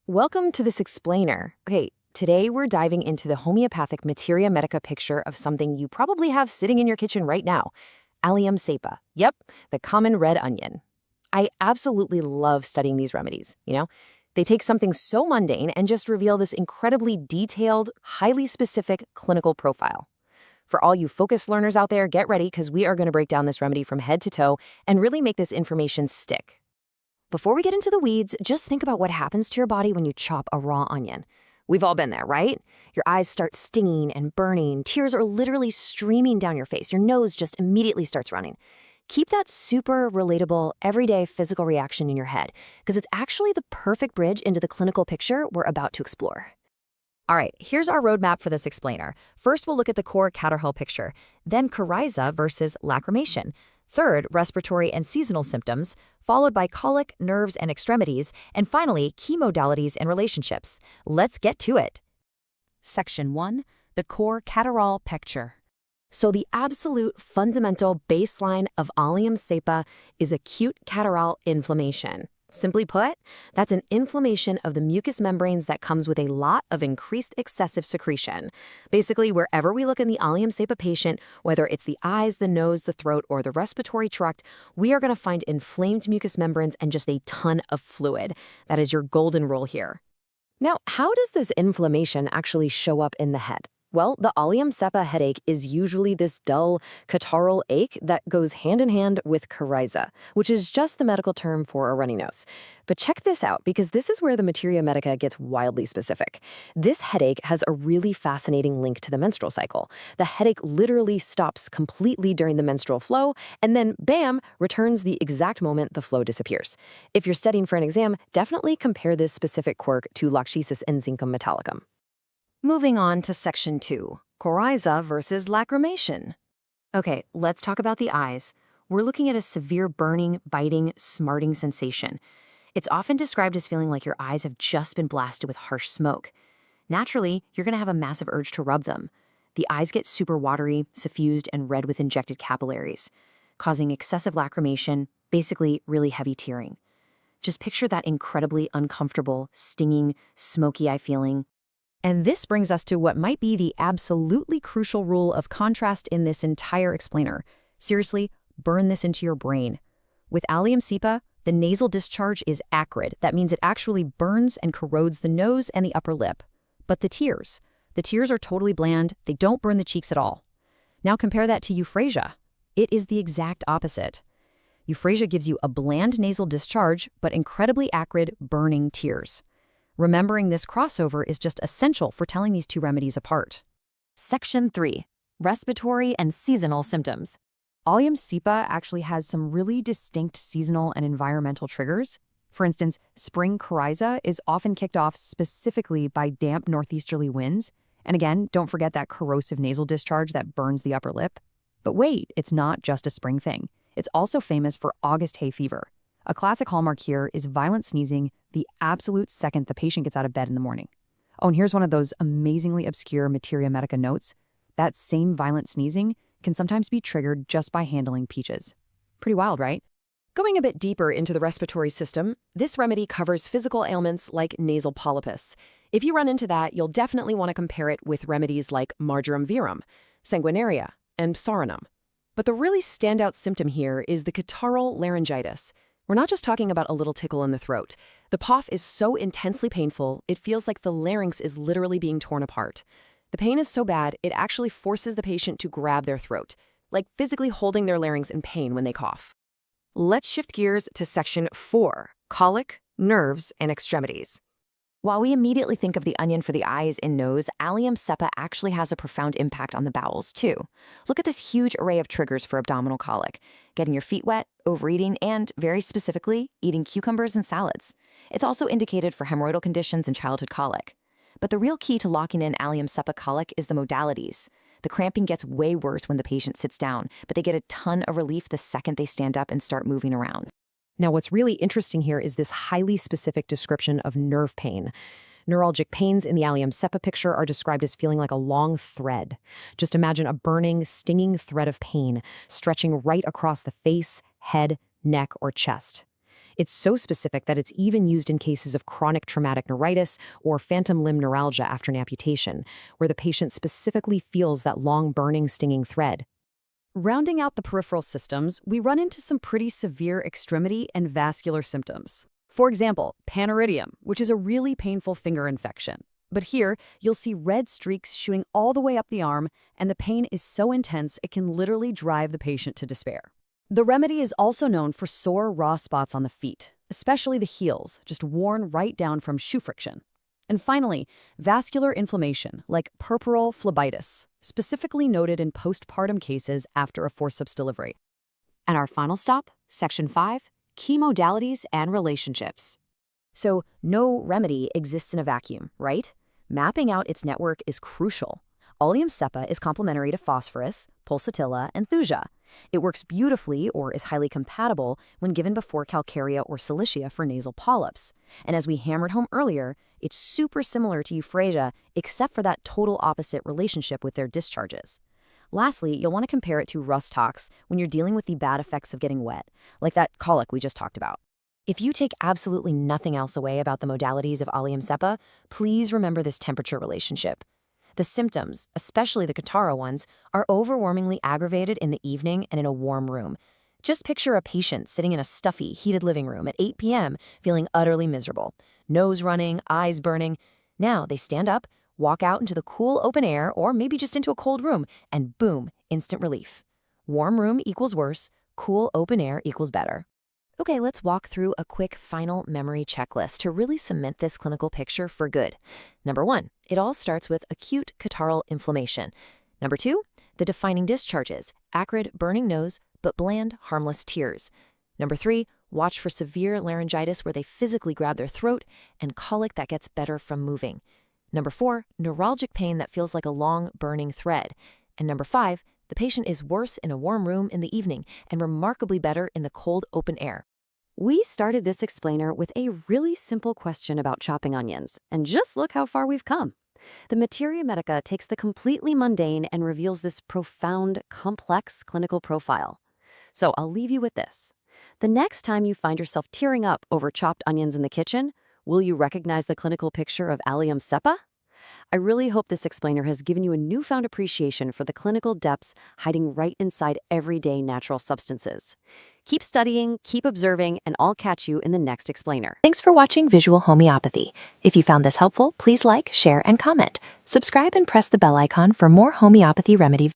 Welcome to this explainer. Okay, today we're diving into the homeopathic materia medica picture of something you probably have sitting in your kitchen right now. Allium cepa. Yep, the common red onion. I absolutely love studying these remedies. They take something so mundane and just reveal this incredibly detailed, highly specific clinical profile. For all you focused learners out there, get ready because we are going to break down this remedy from head to toe and really make this information stick. Before we get into the weeds, just think about what happens to your body when you chop a raw onion. We've all been there, right? Your eyes start stinging and burning. Tears are literally streaming down your face. Your nose just immediately starts running. Keep that super relatable, everyday physical reaction in your head, because it's actually the perfect bridge into the clinical picture we're about to explore. All right, here's our roadmap for this explainer. First, we'll look at the core catarrhal picture, then coryza versus lacrimation. Third, respiratory and seasonal symptoms, followed by colic, nerves, and extremities, and finally, key modalities and relationships. Let's get to it. Section 1, the core catarrhal picture. So the absolute fundamental baseline of Allium cepa is acute catarrhal inflammation. Simply put, that's an inflammation of the mucous membranes that comes with a lot of increased excessive secretion. Basically, wherever we look in the Allium cepa patient, whether it's the eyes, the nose, the throat, or the respiratory tract, we are going to find inflamed mucous membranes and just a ton of fluid. That is your golden rule here. Now, how does this inflammation actually show up in the head? Well, the Allium cepa headache is usually this dull, catarrhal ache that goes hand in hand with coryza, which is just the medical term for a runny nose. But check this out, because this is where the materia medica gets wildly specific. This headache has a really fascinating link to the menstrual cycle. The headache literally stops completely during the menstrual flow, and then, bam, returns the exact moment the flow disappears. If you're studying for an exam, definitely compare this specific quirk to lachesis and zincum metallicum. Moving on to Section 2, coryza versus lacrimation. Okay, let's talk about the eyes. We're looking at a severe burning, biting, smarting sensation. It's often described as feeling like your eyes have just been blasted with harsh smoke. Naturally, you're going to have a massive urge to rub them. The eyes get super watery, suffused, and red with injected capillaries, causing excessive lacrimation, basically really heavy tearing. Just picture that incredibly uncomfortable, stinging, smoky eye feeling. And this brings us to what might be the absolutely crucial rule of contrast in this entire explainer. Seriously, burn this into your brain. With Allium cepa, the nasal discharge is acrid. That means it actually burns and corrodes the nose and the upper lip. But the tears are totally bland. They don't burn the cheeks at all. Now compare that to euphrasia. It is the exact opposite. Euphrasia gives you a bland nasal discharge, but incredibly acrid, burning tears. Remembering this crossover is just essential for telling these two remedies apart. Section 3, respiratory and seasonal symptoms. Allium cepa actually has some really distinct seasonal and environmental triggers. For instance, spring coryza is often kicked off specifically by damp northeasterly winds. And again, don't forget that corrosive nasal discharge that burns the upper lip. But wait, it's not just a spring thing. It's also famous for August hay fever. A classic hallmark here is violent sneezing the absolute second the patient gets out of bed in the morning. Oh, and here's one of those amazingly obscure materia medica notes. That same violent sneezing can sometimes be triggered just by handling peaches. Pretty wild, right? Going a bit deeper into the respiratory system, this remedy covers physical ailments like nasal polypus. If you run into that, you'll definitely want to compare it with remedies like marjoram verum, sanguinaria, and psoronum. But the really standout symptom here is the catarrhal laryngitis. We're not just talking about a little tickle in the throat. The cough is so intensely painful, it feels like the larynx is literally being torn apart. The pain is so bad, it actually forces the patient to grab their throat, like physically holding their larynx in pain when they cough. Let's shift gears to Section 4, colic, nerves, and extremities. While we immediately think of the onion for the eyes and nose, Allium cepa actually has a profound impact on the bowels, too. Look at this huge array of triggers for abdominal colic: getting your feet wet, overeating, and, very specifically, eating cucumbers and salads. It's also indicated for hemorrhoidal conditions and childhood colic. But the real key to locking in Allium cepa colic is the modalities. The cramping gets way worse when the patient sits down, but they get a ton of relief the second they stand up and start moving around. Now, what's really interesting here is this highly specific description of nerve pain. Neuralgic pains in the Allium cepa picture are described as feeling like a long thread. Just imagine a burning, stinging thread of pain stretching right across the face, head, neck, or chest. It's so specific that it's even used in cases of chronic traumatic neuritis or phantom limb neuralgia after an amputation, where the patient specifically feels that long burning, stinging thread. Rounding out the peripheral systems, we run into some pretty severe extremity and vascular symptoms. For example, paniridium, which is a really painful finger infection. But here, you'll see red streaks shooting all the way up the arm, and the pain is so intense it can literally drive the patient to despair. The remedy is also known for sore, raw spots on the feet, especially the heels, just worn right down from shoe friction. And finally, vascular inflammation, like puerperal phlebitis, specifically noted in postpartum cases after a forceps delivery. And our final stop, Section 5, Key Modalities and Relationships. So, no remedy exists in a vacuum, right? Mapping out its network is crucial. AlliumCepa is complementary to phosphorus, pulsatilla, and thuja. It works beautifully or is highly compatible when given before calcarea or silicia for nasal polyps. And as we hammered home earlier, it's super similar to euphrasia except for that total opposite relationship with their discharges. Lastly, you'll want to compare it to rust tox when you're dealing with the bad effects of getting wet, like that colic we just talked about. If you take absolutely nothing else away about the modalities of AlliumCepa, please remember this temperature relationship. The symptoms, especially the catarrh ones, are overwhelmingly aggravated in the evening and in a warm room. Just picture a patient sitting in a stuffy, heated living room at 8 p.m. feeling utterly miserable. Nose running, eyes burning. Now they stand up, walk out into the cool open air or maybe just into a cold room, and boom, instant relief. Warm room equals worse, cool open air equals better. Okay, let's walk through a quick final memory checklist to really cement this clinical picture for good. Number 1, it all starts with acute catarrhal inflammation. Number 2, the defining discharges, acrid, burning nose, but bland, harmless tears. Number 3, watch for severe laryngitis where they physically grab their throat, and colic that gets better from moving. Number 4, neuralgic pain that feels like a long, burning thread. And number 5, the patient is worse in a warm room in the evening and remarkably better in the cold open air. We started this explainer with a really simple question about chopping onions, and just look how far we've come. The Materia Medica takes the completely mundane and reveals this profound, complex clinical profile. So I'll leave you with this. The next time you find yourself tearing up over chopped onions in the kitchen, will you recognize the clinical picture of AlliumCepa? I really hope this explainer has given you a newfound appreciation for the clinical depths hiding right inside everyday natural substances. Keep studying, keep observing, and I'll catch you in the next explainer. Thanks for watching Visual Homeopathy. If you found this helpful, please like, share, and comment. Subscribe and press the bell icon for more homeopathy remedy